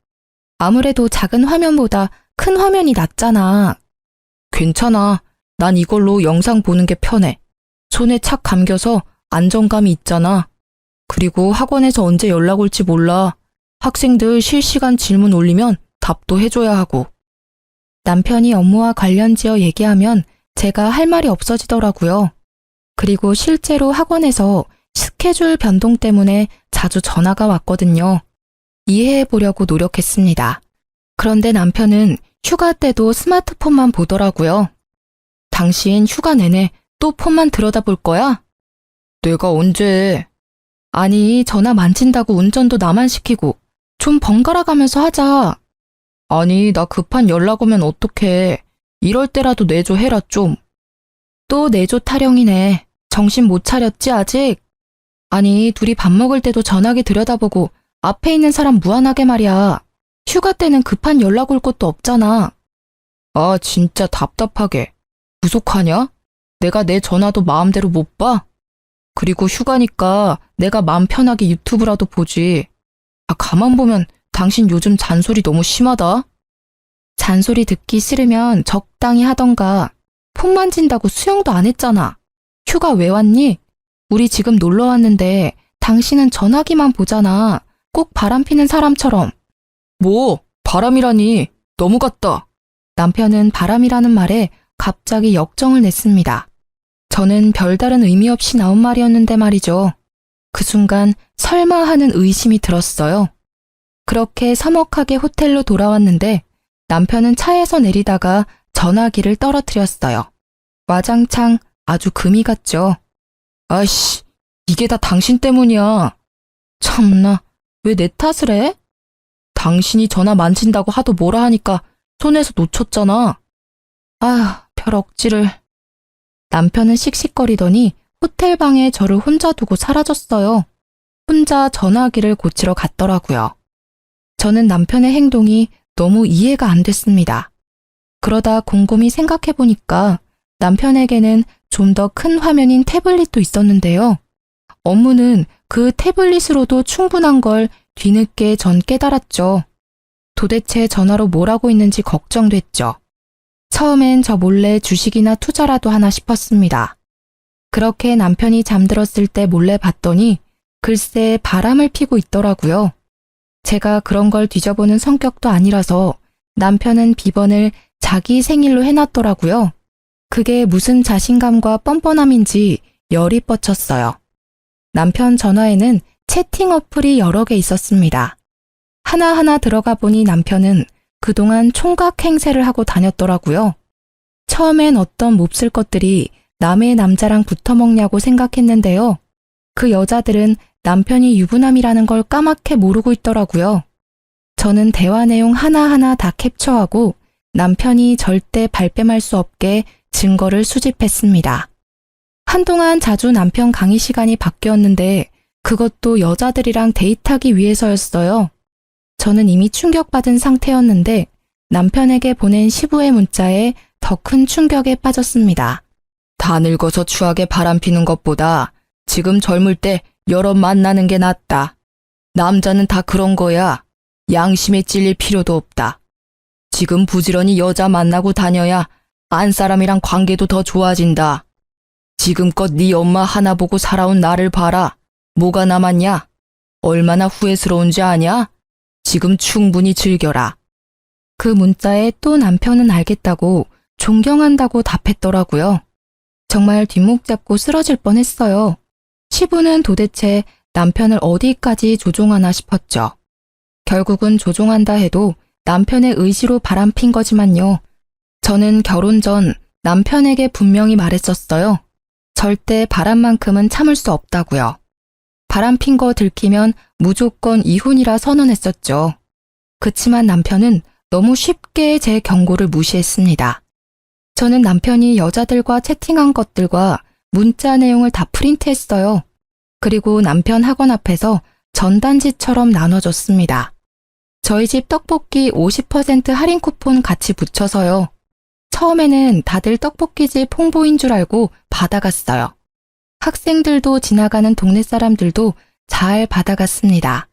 아무래도 작은 화면보다 큰 화면이 낫잖아. 괜찮아. 난 이걸로 영상 보는 게 편해. 손에 착 감겨서 안정감이 있잖아. 그리고 학원에서 언제 연락 올지 몰라. 학생들 실시간 질문 올리면 답도 해줘야 하고. 남편이 업무와 관련지어 얘기하면 제가 할 말이 없어지더라고요. 그리고 실제로 학원에서 스케줄 변동 때문에 자주 전화가 왔거든요. 이해해 보려고 노력했습니다. 그런데 남편은 휴가 때도 스마트폰만 보더라고요. 당신 휴가 내내 또 폰만 들여다볼 거야? 내가 언제? 아니, 전화 만진다고 운전도 나만 시키고 좀 번갈아 가면서 하자. 아니, 나 급한 연락 오면 어떡해. 이럴 때라도 내조 해라 좀. 또 내조 타령이네. 정신 못 차렸지 아직? 아니, 둘이 밥 먹을 때도 전화기 들여다보고 앞에 있는 사람 무안하게 말이야. 휴가 때는 급한 연락 올 것도 없잖아. 아, 진짜 답답하게. 구속하냐? 내가 내 전화도 마음대로 못 봐? 그리고 휴가니까 내가 마음 편하게 유튜브라도 보지. 아, 가만 보면 당신 요즘 잔소리 너무 심하다. 잔소리 듣기 싫으면 적당히 하던가. 폰 만진다고 수영도 안 했잖아. 휴가 왜 왔니? 우리 지금 놀러 왔는데 당신은 전화기만 보잖아. 꼭 바람 피는 사람처럼. 뭐, 바람이라니. 너무 같다. 남편은 바람이라는 말에 갑자기 역정을 냈습니다. 저는 별다른 의미 없이 나온 말이었는데 말이죠. 그 순간 설마 하는 의심이 들었어요. 그렇게 서먹하게 호텔로 돌아왔는데 남편은 차에서 내리다가 전화기를 떨어뜨렸어요. 와장창 아주 금이 갔죠. 아이씨, 이게 다 당신 때문이야. 참나, 왜 내 탓을 해? 당신이 전화 만진다고 하도 뭐라 하니까 손에서 놓쳤잖아. 아, 별 억지를. 남편은 씩씩거리더니 호텔 방에 저를 혼자 두고 사라졌어요. 혼자 전화기를 고치러 갔더라고요. 저는 남편의 행동이 너무 이해가 안 됐습니다. 그러다 곰곰이 생각해보니까 남편에게는 좀 더 큰 화면인 태블릿도 있었는데요. 업무는 그 태블릿으로도 충분한 걸 뒤늦게 전 깨달았죠. 도대체 전화로 뭘 하고 있는지 걱정됐죠. 처음엔 저 몰래 주식이나 투자라도 하나 싶었습니다. 그렇게 남편이 잠들었을 때 몰래 봤더니 글쎄 바람을 피고 있더라고요. 제가 그런 걸 뒤져보는 성격도 아니라서 남편은 비번을 자기 생일로 해놨더라고요. 그게 무슨 자신감과 뻔뻔함인지 열이 뻗쳤어요. 남편 전화에는 채팅 어플이 여러 개 있었습니다. 하나하나 들어가 보니 남편은 그동안 총각 행세를 하고 다녔더라고요. 처음엔 어떤 몹쓸 것들이 남의 남자랑 붙어먹냐고 생각했는데요. 그 여자들은 남편이 유부남이라는 걸 까맣게 모르고 있더라고요. 저는 대화 내용 하나하나 다 캡처하고 남편이 절대 발뺌할 수 없게 증거를 수집했습니다. 한동안 자주 남편 강의 시간이 바뀌었는데 그것도 여자들이랑 데이트하기 위해서였어요. 저는 이미 충격받은 상태였는데 남편에게 보낸 시부의 문자에 더 큰 충격에 빠졌습니다. 다 늙어서 추하게 바람피는 것보다 지금 젊을 때 여러 만나는 게 낫다. 남자는 다 그런 거야. 양심에 찔릴 필요도 없다. 지금 부지런히 여자 만나고 다녀야 안 사람이랑 관계도 더 좋아진다. 지금껏 네 엄마 하나 보고 살아온 나를 봐라. 뭐가 남았냐? 얼마나 후회스러운지 아냐? 지금 충분히 즐겨라. 그 문자에 또 남편은 알겠다고 존경한다고 답했더라고요. 정말 뒷목 잡고 쓰러질 뻔했어요. 시부는 도대체 남편을 어디까지 조종하나 싶었죠. 결국은 조종한다 해도 남편의 의지로 바람핀 거지만요. 저는 결혼 전 남편에게 분명히 말했었어요. 절대 바람만큼은 참을 수 없다고요. 바람핀 거 들키면 무조건 이혼이라 선언했었죠. 그치만 남편은 너무 쉽게 제 경고를 무시했습니다. 저는 남편이 여자들과 채팅한 것들과 문자 내용을 다 프린트했어요. 그리고 남편 학원 앞에서 전단지처럼 나눠줬습니다. 저희 집 떡볶이 50% 할인 쿠폰 같이 붙여서요. 처음에는 다들 떡볶이집 홍보인 줄 알고 받아갔어요. 학생들도 지나가는 동네 사람들도 잘 받아갔습니다.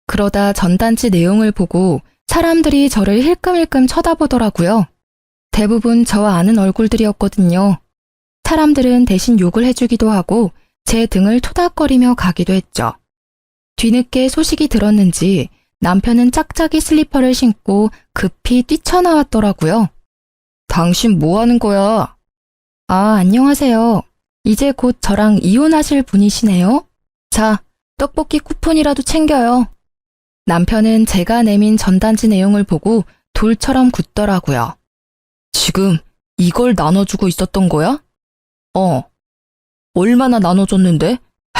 그러다 전단지 내용을 보고 사람들이 저를 힐끔힐끔 쳐다보더라고요. 대부분 저와 아는 얼굴들이었거든요. 사람들은 대신 욕을 해주기도 하고 제 등을 토닥거리며 가기도 했죠. 뒤늦게 소식이 들었는지 남편은 짝짝이 슬리퍼를 신고 급히 뛰쳐나왔더라고요. 당신 뭐 하는 거야? 아, 안녕하세요. 이제 곧 저랑 이혼하실 분이시네요? 자, 떡볶이 쿠폰이라도 챙겨요. 남편은 제가 내민 전단지 내용을 보고 돌처럼 굳더라고요. 지금 이걸 나눠주고 있었던 거야? 얼마나 나눠줬는데?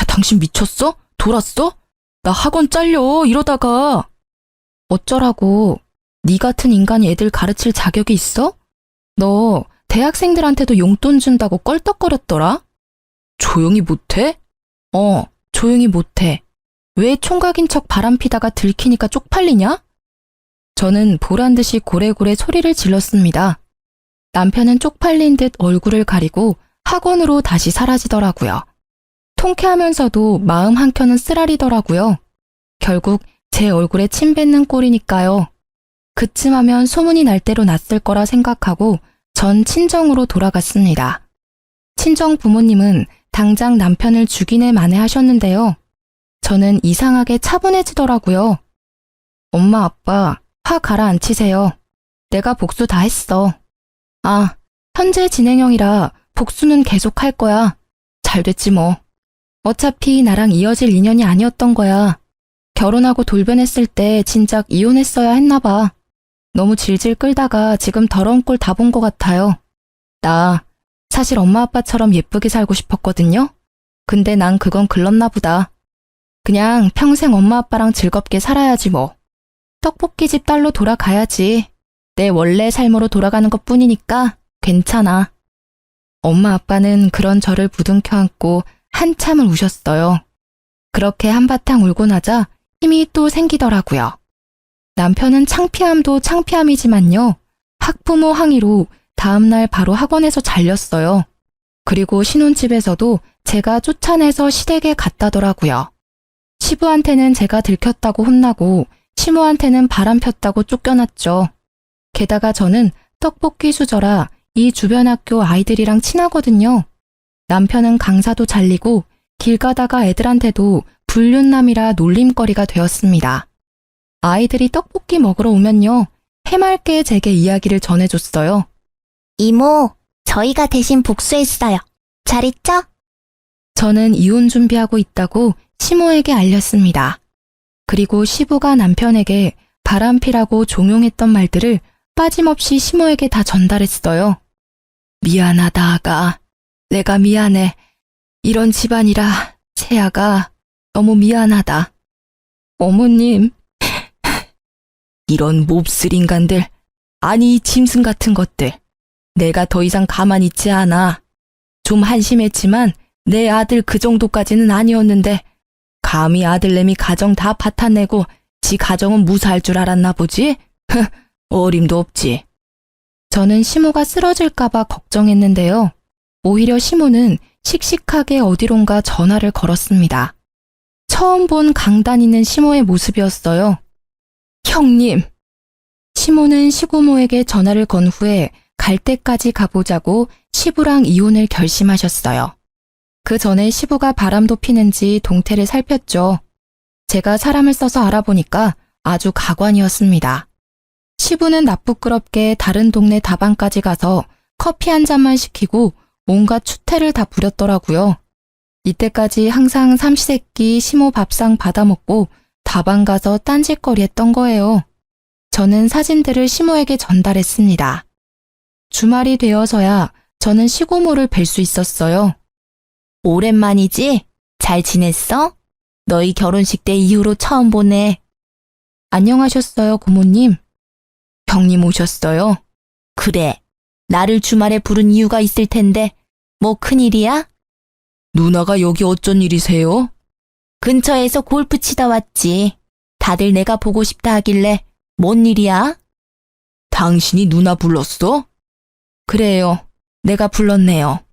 당신 미쳤어? 돌았어? 나 학원 잘려 이러다가. 어쩌라고. 네 같은 인간이 애들 가르칠 자격이 있어? 너 대학생들한테도 용돈 준다고 껄떡거렸더라? 조용히 못해? 조용히 못해. 왜 총각인 척 바람피다가 들키니까 쪽팔리냐? 저는 보란듯이 고래고래 소리를 질렀습니다. 남편은 쪽팔린 듯 얼굴을 가리고 학원으로 다시 사라지더라고요. 통쾌하면서도 마음 한켠은 쓰라리더라고요. 결국 제 얼굴에 침 뱉는 꼴이니까요. 그쯤 하면 소문이 날 대로 났을 거라 생각하고 전 친정으로 돌아갔습니다. 친정 부모님은 당장 남편을 죽이네 마네 하셨는데요. 저는 이상하게 차분해지더라고요. 엄마, 아빠, 화 가라앉히세요. 내가 복수 다 했어. 아, 현재 진행형이라 복수는 계속 할 거야. 잘 됐지 뭐. 어차피 나랑 이어질 인연이 아니었던 거야. 결혼하고 돌변했을 때 진작 이혼했어야 했나 봐. 너무 질질 끌다가 지금 더러운 꼴 다 본 것 같아요. 나 사실 엄마 아빠처럼 예쁘게 살고 싶었거든요. 근데 난 그건 글렀나 보다. 그냥 평생 엄마 아빠랑 즐겁게 살아야지 뭐. 떡볶이집 딸로 돌아가야지. 내 원래 삶으로 돌아가는 것 뿐이니까 괜찮아. 엄마 아빠는 그런 저를 부둥켜 안고 한참을 우셨어요. 그렇게 한바탕 울고 나자 힘이 또 생기더라고요. 남편은 창피함도 창피함이지만요. 학부모 항의로 다음날 바로 학원에서 잘렸어요. 그리고 신혼집에서도 제가 쫓아내서 시댁에 갔다더라고요. 시부한테는 제가 들켰다고 혼나고 시모한테는 바람 폈다고 쫓겨났죠. 게다가 저는 떡볶이 수저라 이 주변 학교 아이들이랑 친하거든요. 남편은 강사도 잘리고 길 가다가 애들한테도 불륜남이라 놀림거리가 되었습니다. 아이들이 떡볶이 먹으러 오면요. 해맑게 제게 이야기를 전해줬어요. 이모, 저희가 대신 복수했어요. 잘 있죠? 저는 이혼 준비하고 있다고 시모에게 알렸습니다. 그리고 시부가 남편에게 바람피라고 종용했던 말들을 빠짐없이 시모에게 다 전달했어요. 미안하다, 아가. 내가 미안해. 이런 집안이라 세아가 너무 미안하다. 어머님, 이런 몹쓸 인간들, 아니 이 짐승 같은 것들. 내가 더 이상 가만히 있지 않아. 좀 한심했지만 내 아들 그 정도까지는 아니었는데 감히 아들내미 가정 다 파탄내고 지 가정은 무사할 줄 알았나 보지? 어림도 없지. 저는 시모가 쓰러질까봐 걱정했는데요. 오히려 시모는 씩씩하게 어디론가 전화를 걸었습니다. 처음 본 강단 있는 시모의 모습이었어요. 형님! 시모는 시고모에게 전화를 건 후에 갈 때까지 가보자고 시부랑 이혼을 결심하셨어요. 그 전에 시부가 바람도 피는지 동태를 살폈죠. 제가 사람을 써서 알아보니까 아주 가관이었습니다. 시부는 나쁘끄럽게 다른 동네 다방까지 가서 커피 한 잔만 시키고 온갖 추태를 다 부렸더라고요. 이때까지 항상 삼시세끼 시모 밥상 받아먹고 다방 가서 딴짓거리 했던 거예요. 저는 사진들을 시모에게 전달했습니다. 주말이 되어서야 저는 시고모를 뵐 수 있었어요. 오랜만이지? 잘 지냈어? 너희 결혼식 때 이후로 처음 보네. 안녕하셨어요, 고모님. 형님 오셨어요? 그래. 나를 주말에 부른 이유가 있을 텐데 뭐 큰일이야? 누나가 여기 어쩐 일이세요? 근처에서 골프 치다 왔지. 다들 내가 보고 싶다 하길래 뭔 일이야? 당신이 누나 불렀어? 그래요. 내가 불렀네요.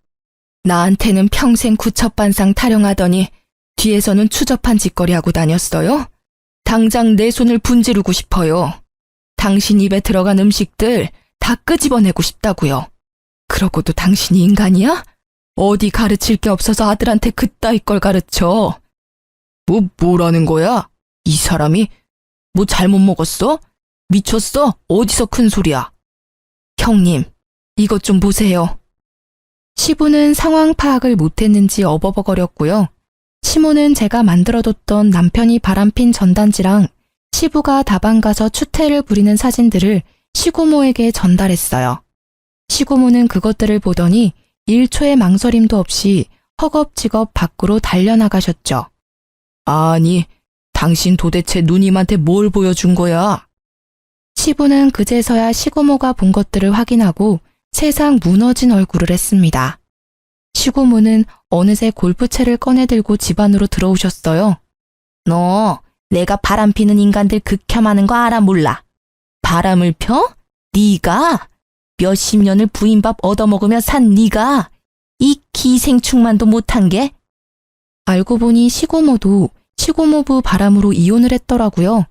나한테는 평생 구첩반상 타령하더니 뒤에서는 추접한 짓거리 하고 다녔어요? 당장 내 손을 분지르고 싶어요. 당신 입에 들어간 음식들 다 끄집어내고 싶다고요. 그러고도 당신이 인간이야? 어디 가르칠 게 없어서 아들한테 그따위 걸 가르쳐. 뭐라는 거야? 이 사람이 뭐 잘못 먹었어? 미쳤어? 어디서 큰 소리야? 형님, 이것 좀 보세요. 시부는 상황 파악을 못했는지 어버버거렸고요. 시모는 제가 만들어뒀던 남편이 바람핀 전단지랑 시부가 다방 가서 추태를 부리는 사진들을 시고모에게 전달했어요. 시고모는 그것들을 보더니 1초의 망설임도 없이 허겁지겁 밖으로 달려나가셨죠. 아니, 당신 도대체 누님한테 뭘 보여준 거야? 시부는 그제서야 시고모가 본 것들을 확인하고 세상 무너진 얼굴을 했습니다. 시고모는 어느새 골프채를 꺼내들고 집 안으로 들어오셨어요. 너 내가 바람 피는 인간들 극혐하는 거 알아 몰라? 바람을 펴? 네가? 몇십 년을 부인밥 얻어먹으며 산 네가? 이 기생충만도 못한 게? 알고 보니 시고모도 시고모부 바람으로 이혼을 했더라고요.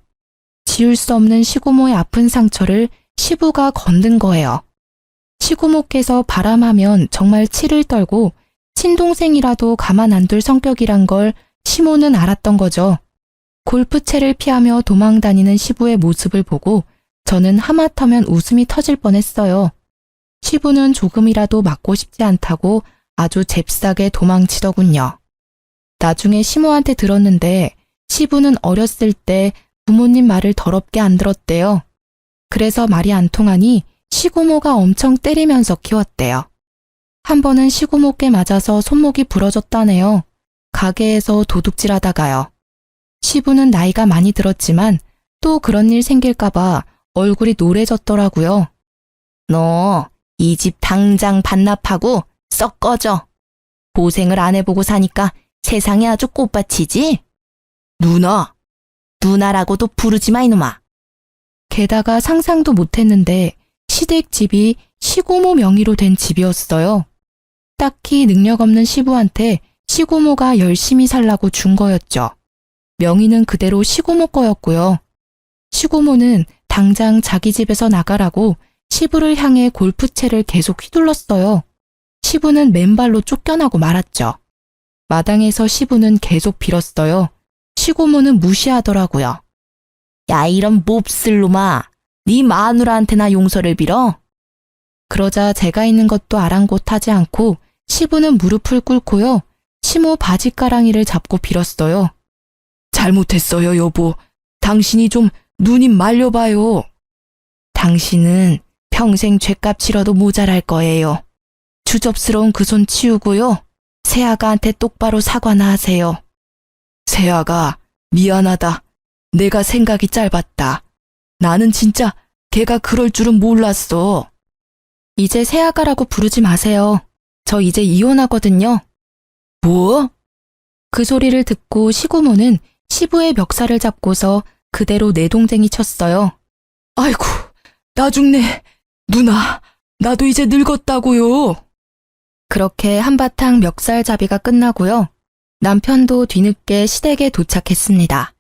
지울 수 없는 시고모의 아픈 상처를 시부가 건든 거예요. 시고모께서 바람하면 정말 치를 떨고 친동생이라도 가만 안 둘 성격이란 걸 시모는 알았던 거죠. 골프채를 피하며 도망 다니는 시부의 모습을 보고 저는 하마터면 웃음이 터질 뻔했어요. 시부는 조금이라도 맞고 싶지 않다고 아주 잽싸게 도망치더군요. 나중에 시모한테 들었는데 시부는 어렸을 때 부모님 말을 더럽게 안 들었대요. 그래서 말이 안 통하니 시고모가 엄청 때리면서 키웠대요. 한 번은 시고모께 맞아서 손목이 부러졌다네요. 가게에서 도둑질하다가요. 시부는 나이가 많이 들었지만 또 그런 일 생길까봐 얼굴이 노래졌더라고요. 너 이 집 당장 반납하고 썩 꺼져. 고생을 안 해보고 사니까 세상에 아주 꽃밭이지? 누나! 누나라고도 부르지 마 이놈아. 게다가 상상도 못했는데 시댁 집이 시고모 명의로 된 집이었어요. 딱히 능력 없는 시부한테 시고모가 열심히 살라고 준 거였죠. 명의는 그대로 시고모 거였고요. 시고모는 당장 자기 집에서 나가라고 시부를 향해 골프채를 계속 휘둘렀어요. 시부는 맨발로 쫓겨나고 말았죠. 마당에서 시부는 계속 빌었어요. 시고모는 무시하더라고요. 야, 이런 몹쓸 놈아. 네 마누라한테나 용서를 빌어? 그러자 제가 있는 것도 아랑곳하지 않고 시부는 무릎을 꿇고요. 시모 바지가랑이를 잡고 빌었어요. 잘못했어요, 여보. 당신이 좀 누님 말려봐요. 당신은 평생 죗값 치러도 모자랄 거예요. 주접스러운 그 손 치우고요. 새아가한테 똑바로 사과나 하세요. 새아가, 미안하다. 내가 생각이 짧았다. 나는 진짜 걔가 그럴 줄은 몰랐어. 이제 새아가라고 부르지 마세요. 저 이제 이혼하거든요. 뭐? 그 소리를 듣고 시고모는 시부의 멱살을 잡고서 그대로 내동댕이 쳤어요. 아이고, 나 죽네. 누나, 나도 이제 늙었다고요. 그렇게 한바탕 멱살잡이가 끝나고요. 남편도 뒤늦게 시댁에 도착했습니다.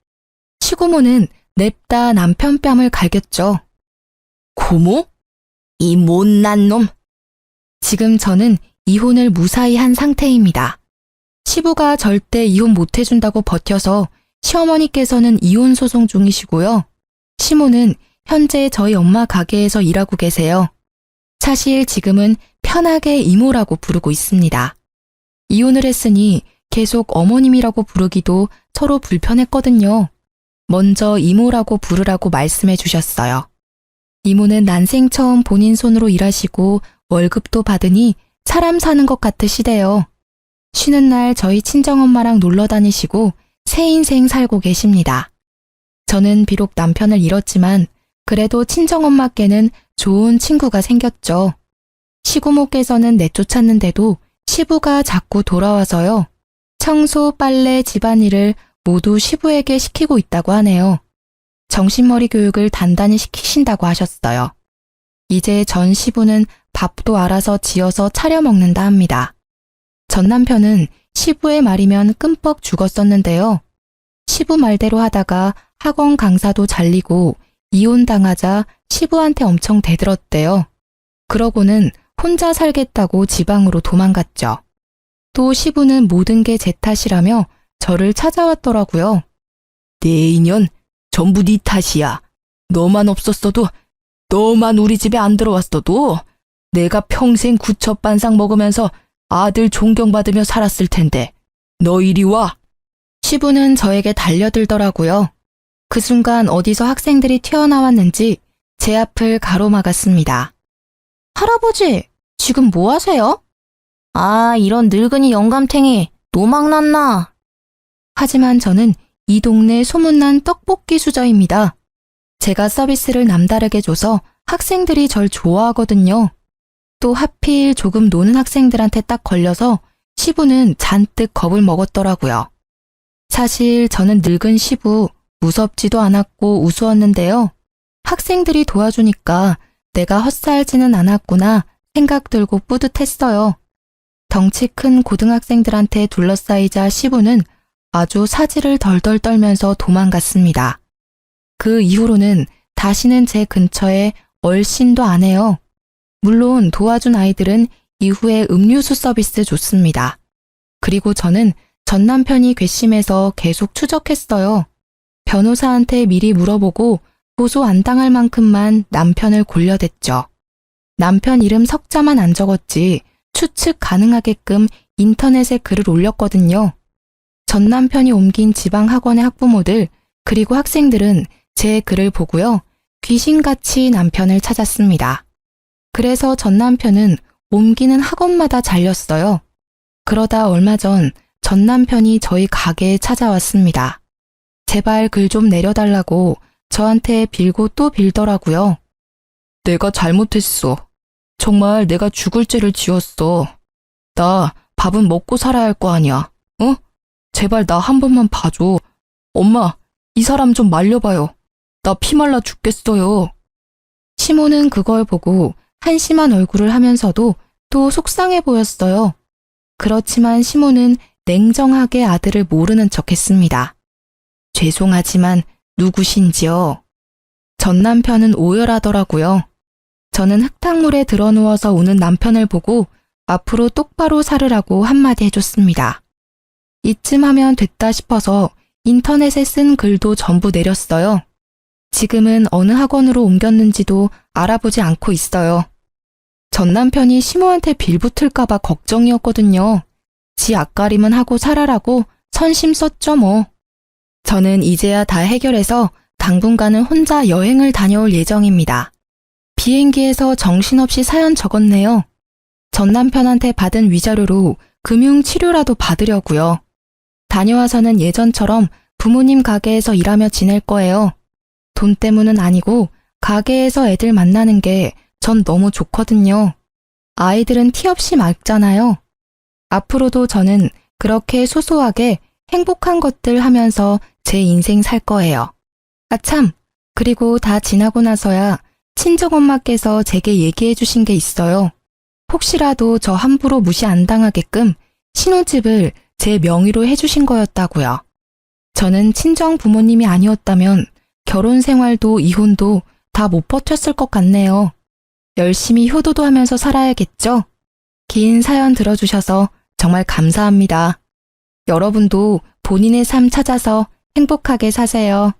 시고모는 냅다 남편 뺨을 갈겼죠. 고모? 이 못난 놈. 지금 저는 이혼을 무사히 한 상태입니다. 시부가 절대 이혼 못 해준다고 버텨서 시어머니께서는 이혼 소송 중이시고요. 시모는 현재 저희 엄마 가게에서 일하고 계세요. 사실 지금은 편하게 이모라고 부르고 있습니다. 이혼을 했으니 계속 어머님이라고 부르기도 서로 불편했거든요. 먼저 이모라고 부르라고 말씀해 주셨어요. 이모는 난생 처음 본인 손으로 일하시고 월급도 받으니 사람 사는 것 같으시대요. 쉬는 날 저희 친정엄마랑 놀러 다니시고 새 인생 살고 계십니다. 저는 비록 남편을 잃었지만 그래도 친정엄마께는 좋은 친구가 생겼죠. 시고모께서는 내쫓았는데도 시부가 자꾸 돌아와서요. 청소, 빨래, 집안일을 모두 시부에게 시키고 있다고 하네요. 정신머리 교육을 단단히 시키신다고 하셨어요. 이제 전 시부는 밥도 알아서 지어서 차려 먹는다 합니다. 전 남편은 시부의 말이면 끔뻑 죽었었는데요. 시부 말대로 하다가 학원 강사도 잘리고 이혼당하자 시부한테 엄청 대들었대요. 그러고는 혼자 살겠다고 지방으로 도망갔죠. 또 시부는 모든 게 제 탓이라며 저를 찾아왔더라고요. 내 인연 전부 네 탓이야. 너만 없었어도, 너만 우리 집에 안 들어왔어도 내가 평생 구첩반상 먹으면서 아들 존경받으며 살았을 텐데 너 이리 와. 시부는 저에게 달려들더라고요. 그 순간 어디서 학생들이 튀어나왔는지 제 앞을 가로막았습니다. 할아버지, 지금 뭐 하세요? 아, 이런 늙은이 영감탱이. 노망났나? 하지만 저는 이 동네 소문난 떡볶이 수저입니다. 제가 서비스를 남다르게 줘서 학생들이 절 좋아하거든요. 또 하필 조금 노는 학생들한테 딱 걸려서 시부는 잔뜩 겁을 먹었더라고요. 사실 저는 늙은 시부 무섭지도 않았고 우스웠는데요. 학생들이 도와주니까 내가 헛살지는 않았구나 생각 들고 뿌듯했어요. 덩치 큰 고등학생들한테 둘러싸이자 시부는 아주 사지를 덜덜 떨면서 도망갔습니다. 그 이후로는 다시는 제 근처에 얼씬도 안 해요. 물론 도와준 아이들은 이후에 음료수 서비스 줬습니다. 그리고 저는 전 남편이 괘씸해서 계속 추적했어요. 변호사한테 미리 물어보고 고소 안 당할 만큼만 남편을 골려댔죠. 남편 이름 석자만 안 적었지 추측 가능하게끔 인터넷에 글을 올렸거든요. 전 남편이 옮긴 지방 학원의 학부모들 그리고 학생들은 제 글을 보고요. 귀신같이 남편을 찾았습니다. 그래서 전 남편은 옮기는 학원마다 잘렸어요. 그러다 얼마 전 전 남편이 저희 가게에 찾아왔습니다. 제발 글 좀 내려달라고 저한테 빌고 또 빌더라고요. 내가 잘못했어. 정말 내가 죽을 죄를 지었어. 나 밥은 먹고 살아야 할 거 아니야. 어? 제발 나 한 번만 봐줘. 엄마, 이 사람 좀 말려봐요. 나 피 말라 죽겠어요. 시모는 그걸 보고 한심한 얼굴을 하면서도 또 속상해 보였어요. 그렇지만 시모는 냉정하게 아들을 모르는 척 했습니다. 죄송하지만 누구신지요? 전 남편은 오열하더라고요. 저는 흙탕물에 드러누워서 우는 남편을 보고 앞으로 똑바로 살으라고 한마디 해줬습니다. 이쯤 하면 됐다 싶어서 인터넷에 쓴 글도 전부 내렸어요. 지금은 어느 학원으로 옮겼는지도 알아보지 않고 있어요. 전 남편이 시모한테 빌붙을까봐 걱정이었거든요. 지 앞가림은 하고 살아라고 선심 썼죠 뭐. 저는 이제야 다 해결해서 당분간은 혼자 여행을 다녀올 예정입니다. 비행기에서 정신없이 사연 적었네요. 전 남편한테 받은 위자료로 금융치료라도 받으려고요. 다녀와서는 예전처럼 부모님 가게에서 일하며 지낼 거예요. 돈 때문은 아니고 가게에서 애들 만나는 게 전 너무 좋거든요. 아이들은 티 없이 맑잖아요. 앞으로도 저는 그렇게 소소하게 행복한 것들 하면서 제 인생 살 거예요. 아참, 그리고 다 지나고 나서야 친정엄마께서 제게 얘기해 주신 게 있어요. 혹시라도 저 함부로 무시 안 당하게끔 신혼집을 제 명의로 해주신 거였다고요. 저는 친정 부모님이 아니었다면 결혼 생활도 이혼도 다 못 버텼을 것 같네요. 열심히 효도도 하면서 살아야겠죠? 긴 사연 들어주셔서 정말 감사합니다. 여러분도 본인의 삶 찾아서 행복하게 사세요.